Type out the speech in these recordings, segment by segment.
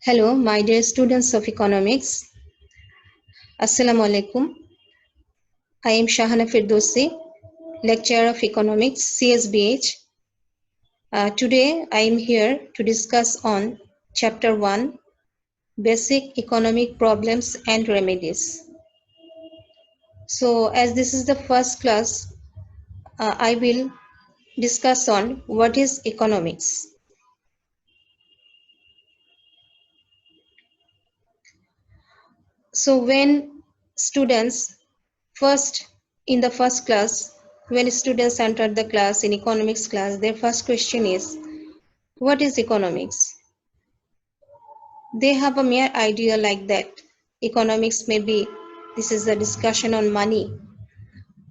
Hello, my dear students of economics. Assalamu alaikum. I am Shahana Firdousi, lecturer of economics, CSBH. Today, I am here to discuss on chapter 1, basic economic problems and remedies. So, as this is the first class, I will discuss on what is economics. So, when students in the first class, when students enter the class in economics class, their first question is, what is economics? They have a mere idea like that. Economics maybe this is a discussion on money,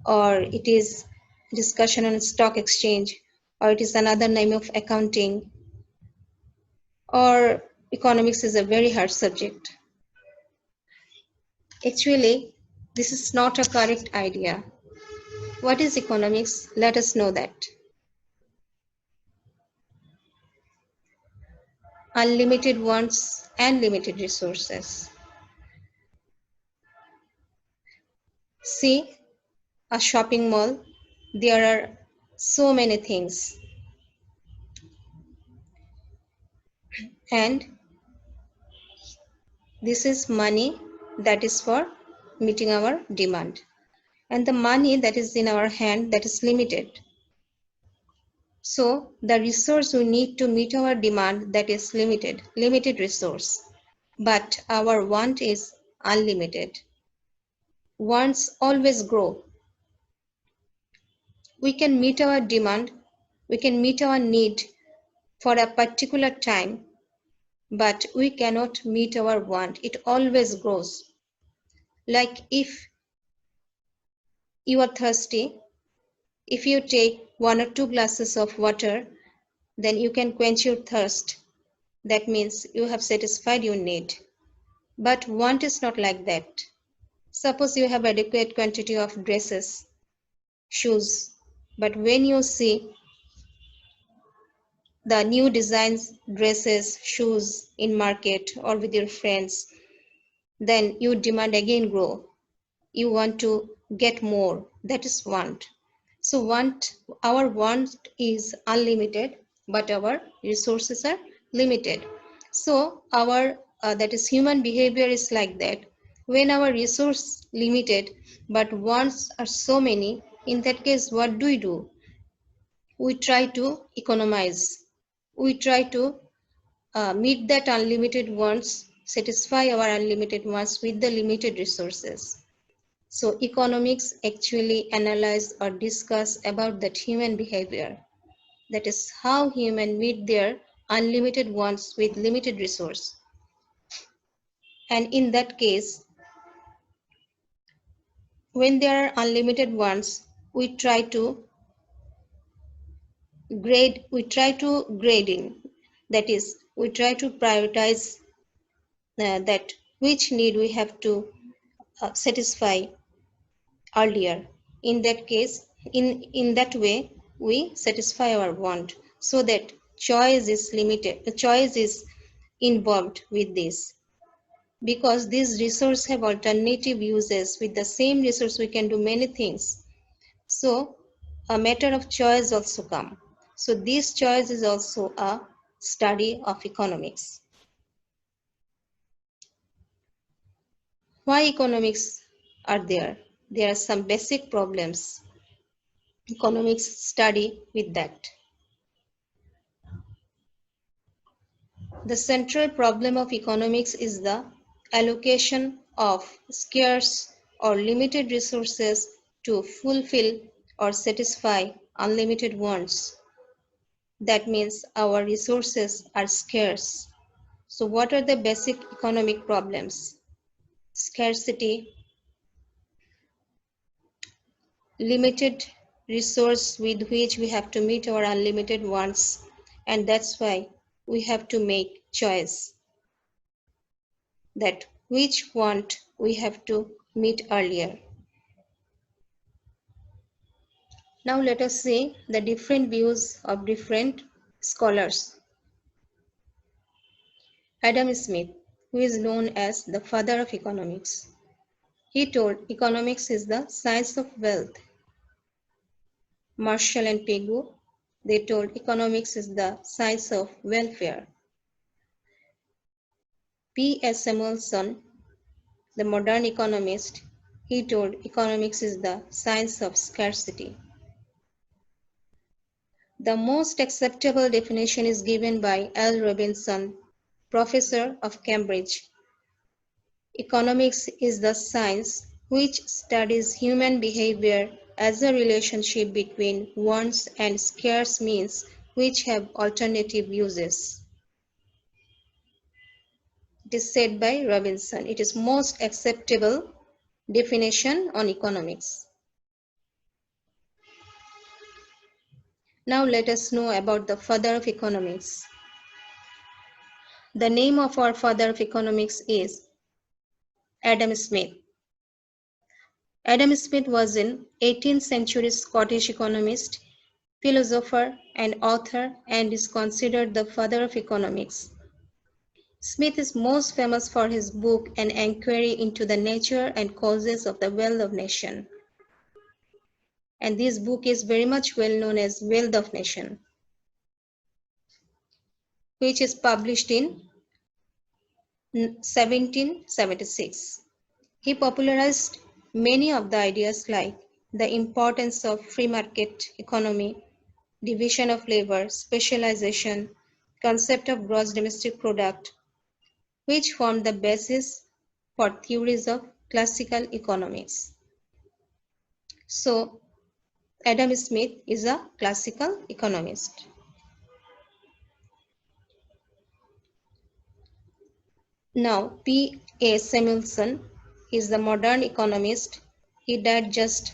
or it is discussion on stock exchange, or it is another name of accounting, or economics is a very hard subject. Actually, this is not a correct idea. What is economics? Let us know that. Unlimited wants and limited resources. See, a shopping mall, there are so many things. And this is money that is for meeting our demand. And the money that is in our hand, that is limited. So the resource we need to meet our demand, that is limited resource. But our want is unlimited. Wants always grow. We can meet our demand, we can meet our need for a particular time, but we cannot meet our want. It always grows. Like if you are thirsty, if you take 1 or 2 glasses of water, then you can quench your thirst. That means you have satisfied your need. But want is not like that. Suppose you have adequate quantity of dresses, shoes, but when you see the new designs, dresses, shoes in market or with your friends, then your demand again grow. You want to get more. That is want. So our want is unlimited, but our resources are limited. So our that is human behavior is like that. When our resource limited, but wants are so many, in that case, what do? We try to economize. We try to meet that unlimited wants, satisfy our unlimited wants with the limited resources. So economics actually analyze or discuss about that human behavior. That is how humans meet their unlimited wants with limited resource. And in that case, when there are unlimited wants, we try to grading. That is, we try to prioritize that which need we have to satisfy earlier. In that case, in that way, we satisfy our want, so that choice is limited. The choice is involved with this, because these resources have alternative uses. With the same resource, we can do many things. So a matter of choice also come. So this choice is also a study of economics. Why economics are there? There are some basic problems. Economics study with that. The central problem of economics is the allocation of scarce or limited resources to fulfill or satisfy unlimited wants. That means our resources are scarce. So what are the basic economic problems? Scarcity, limited resource with which we have to meet our unlimited wants, and that's why we have to make choice that which want we have to meet earlier. Now let us see the different views of different scholars. Adam Smith, who is known as the father of economics. He told economics is the science of wealth. Marshall and Pigou, they told economics is the science of welfare. P.S. Samuelson, the modern economist, he told economics is the science of scarcity. The most acceptable definition is given by L. Robinson, professor of Cambridge. Economics is the science which studies human behavior as a relationship between wants and scarce means which have alternative uses. It is said by Robinson. It is most acceptable definition on economics. Now let us know about the father of economics. The name of our father of economics is Adam Smith. Adam Smith was an 18th century Scottish economist, philosopher, and author, and is considered the father of economics. Smith is most famous for his book An Enquiry into the Nature and Causes of the Wealth of Nation. And this book is very much well known as Wealth of Nation, which is published in 1776. He popularized many of the ideas like the importance of free market economy, division of labor, specialization, concept of gross domestic product, which formed the basis for theories of classical economics. So, Adam Smith is a classical economist. Now, P.A. Samuelson is the modern economist. He died just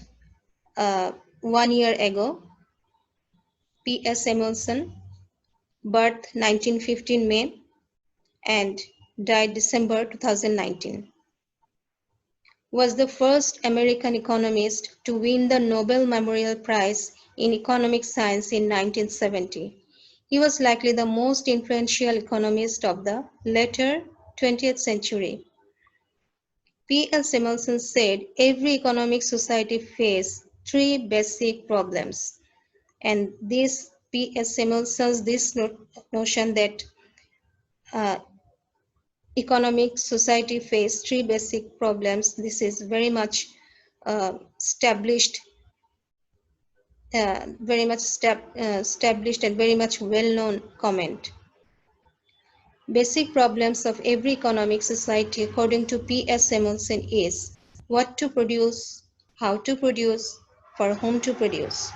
1 year ago. P.S. Samuelson, birth 1915 May and died December 2019. Was the first American economist to win the Nobel Memorial Prize in Economic Science in 1970. He was likely the most influential economist of the later 20th century. P.L. Samuelson said every economic society faces three basic problems. And this P.S. Samuelson's notion that economic society face three basic problems. This is very much established and very much well-known comment. Basic problems of every economic society, according to P.S. Samuelson, is what to produce, how to produce, for whom to produce.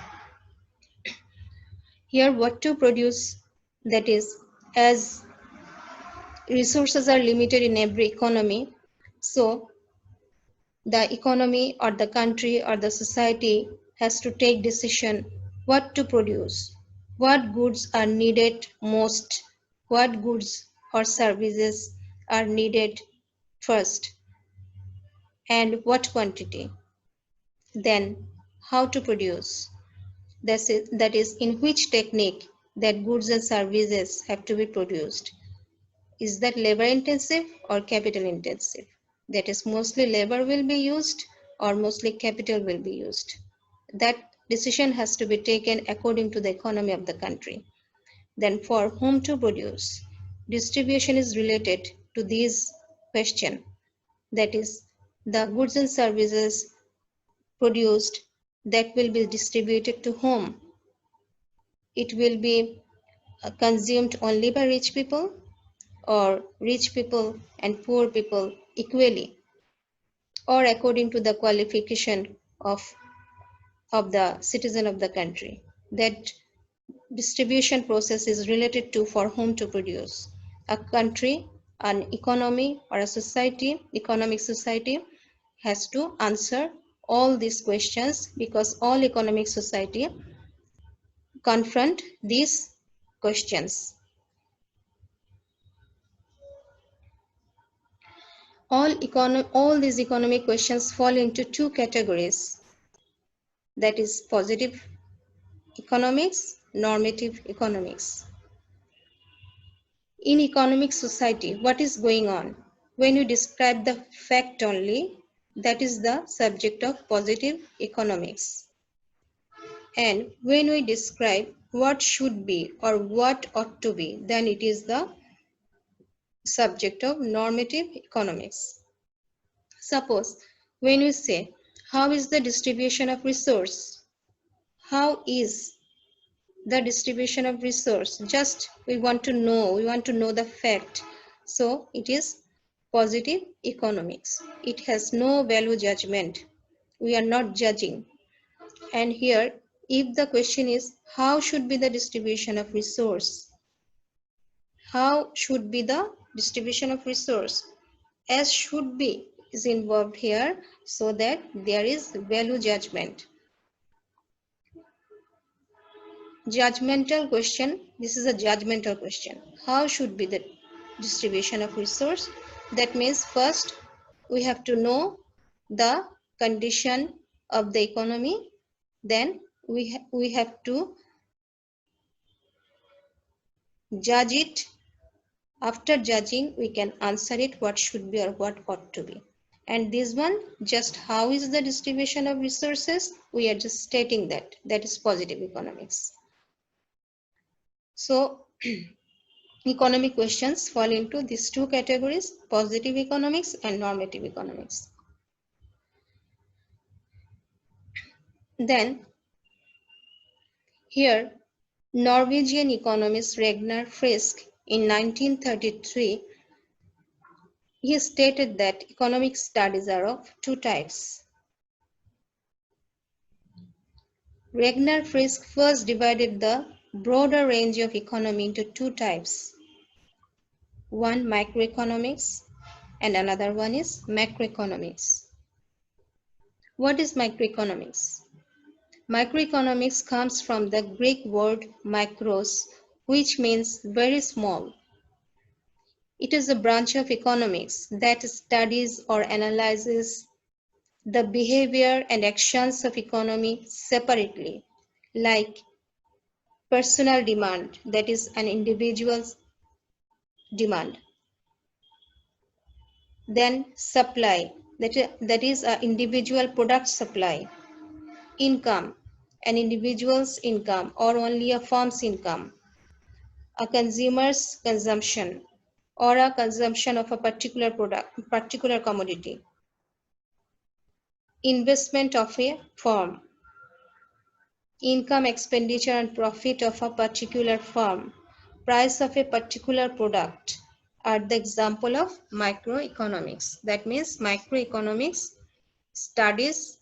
Here, what to produce, that is, as resources are limited in every economy, so the economy or the country or the society has to take decision what to produce, what goods are needed most, what goods or services are needed first, and what quantity. Then how to produce, that is in which technique that goods and services have to be produced. Is that labor intensive or capital intensive? That is mostly labor will be used or mostly capital will be used. That decision has to be taken according to the economy of the country. Then for whom to produce? Distribution is related to these questions. That is, the goods and services produced, that will be distributed to whom? It will be consumed only by rich people or rich people and poor people equally, or according to the qualification of the citizen of the country. That distribution process is related to for whom to produce. A country, an economy, or a society, economic society has to answer all these questions because all economic society confront these questions. All these economic questions fall into two categories. That is positive economics, normative economics. In economic society, what is going on? When you describe the fact only, that is the subject of positive economics. And when we describe what should be or what ought to be, then it is the subject of normative economics. Suppose when we say, how is the distribution of resource? How is the distribution of resource? Just we want to know the fact. So it is positive economics. It has no value judgment. We are not judging. And here, if the question is, how should be the distribution of resource? How should be the distribution of resource? As should be is involved here so that there is value judgment. Judgmental question, this is a judgmental question. How should be the distribution of resource? That means first we have to know the condition of the economy, then we have to judge it. After judging, we can answer it what should be or what ought to be. And this one, just how is the distribution of resources? We are just stating that. That is positive economics. So, economic questions fall into these two categories, positive economics and normative economics. Then, here, Norwegian economist Ragnar Frisk in 1933, he stated that economic studies are of two types. Ragnar Frisk first divided the broader range of economy into two types. One microeconomics and another one is macroeconomics. What is microeconomics? Microeconomics comes from the Greek word mikros, which means very small. It is a branch of economics that studies or analyzes the behavior and actions of economy separately, like personal demand, that is an individual's demand. Then supply, that is an individual product supply. Income, an individual's income or only a firm's income. A consumer's consumption or a consumption of a particular product, particular commodity. Investment of a firm. Income, expenditure and profit of a particular firm. Price of a particular product are the example of microeconomics. That means microeconomics studies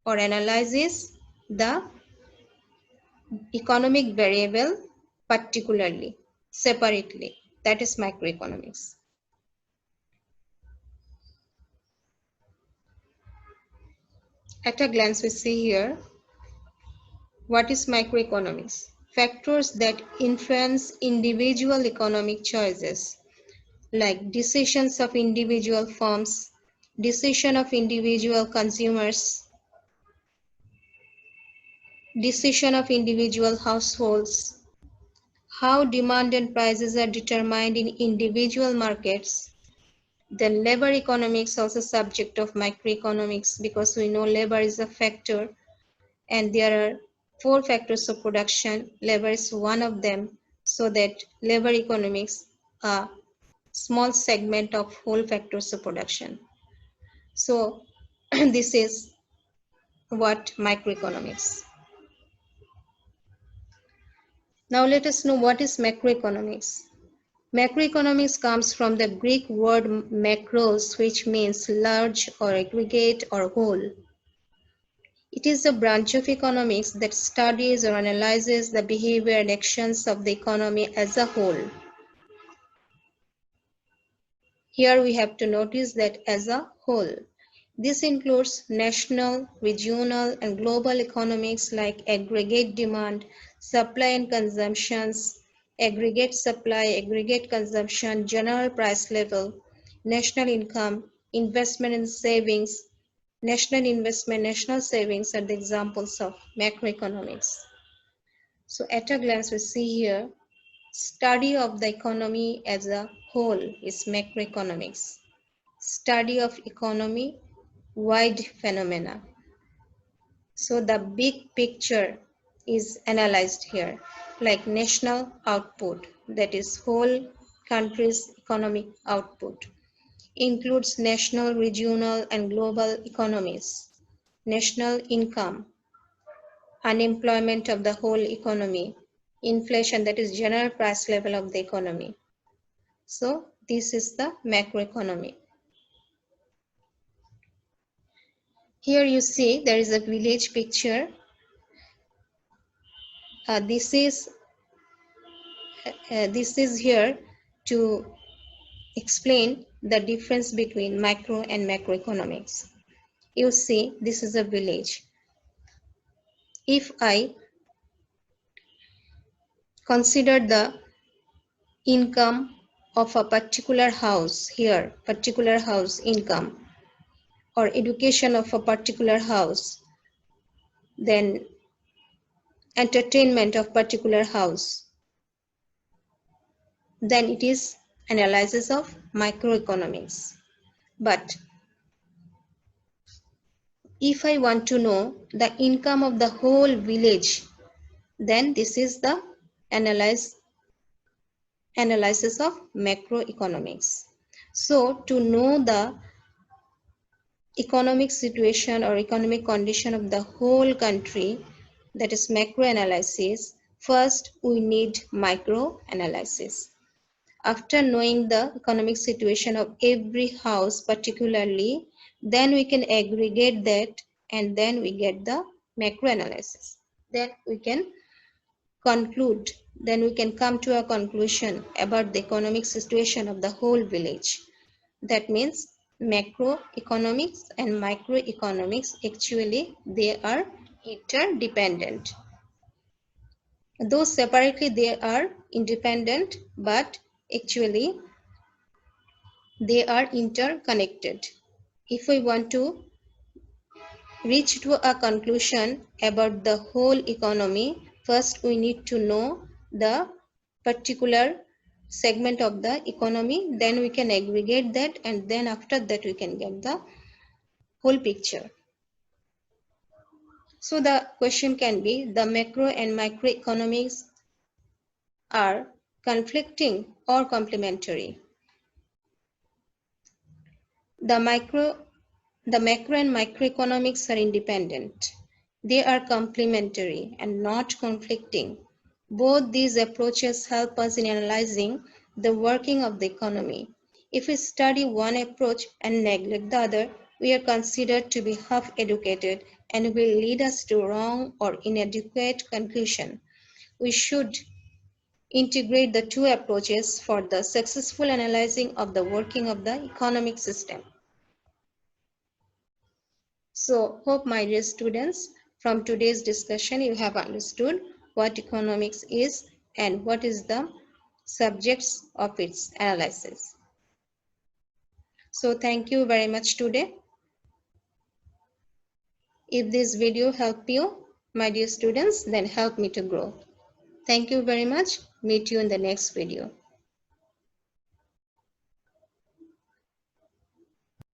or analyzes the economic variable particularly, separately. That is microeconomics. At a glance, we see here what is microeconomics. Factors that influence individual economic choices, like decisions of individual firms, decision of individual consumers, decision of individual households, how demand and prices are determined in individual markets. Then labor economics also subject of microeconomics because we know labor is a factor and there are four factors of production. Labor is one of them, so that labor economics a small segment of whole factors of production. So this is what microeconomics. Now let us know what is macroeconomics. Macroeconomics comes from the Greek word makros, which means large or aggregate or whole. It is a branch of economics that studies or analyzes the behavior and actions of the economy as a whole. Here we have to notice that as a whole. This includes national, regional, and global economics like aggregate demand, supply and consumptions, aggregate supply, aggregate consumption, general price level, national income, investment and savings. National investment, national savings are the examples of macroeconomics. So at a glance, we see here Study of the economy as a whole is macroeconomics. Study of economy, wide phenomena. So the big picture is analyzed here, like national output, that is whole country's economic output, includes national, regional, and global economies, national income, unemployment of the whole economy, inflation, that is general price level of the economy. So this is the macroeconomy. Here you see there is a village picture. This is here to explain the difference between micro and macroeconomics. You see, this is a village. If I consider the income of a particular house here, particular house income, or education of a particular house, then entertainment of particular house, then it is analysis of microeconomics. But if I want to know the income of the whole village, then this is the analysis of macroeconomics. So to know the economic situation or economic condition of the whole country, that is macro analysis, first we need micro analysis. After knowing the economic situation of every house particularly, then we can aggregate that and then we get the macro analysis. Then we can conclude, then we can come to a conclusion about the economic situation of the whole village. That means macroeconomics and microeconomics, actually they are interdependent. Though separately they are independent, but actually they are interconnected. If we want to reach to a conclusion about the whole economy, first we need to know the particular segment of the economy, then we can aggregate that, and then after that we can get the whole picture. So the question can be, the macro and microeconomics are conflicting or complementary? The macro and microeconomics are independent. They are complementary and not conflicting. Both these approaches help us in analyzing the working of the economy. If we study one approach and neglect the other, we are considered to be half-educated and will lead us to wrong or inadequate conclusion. We should integrate the two approaches for the successful analyzing of the working of the economic system. So, hope my dear students, from today's discussion you have understood what economics is and what is the subjects of its analysis. So, thank you very much today. If this video helped you, my dear students, then help me to grow. Thank you very much. Meet you in the next video.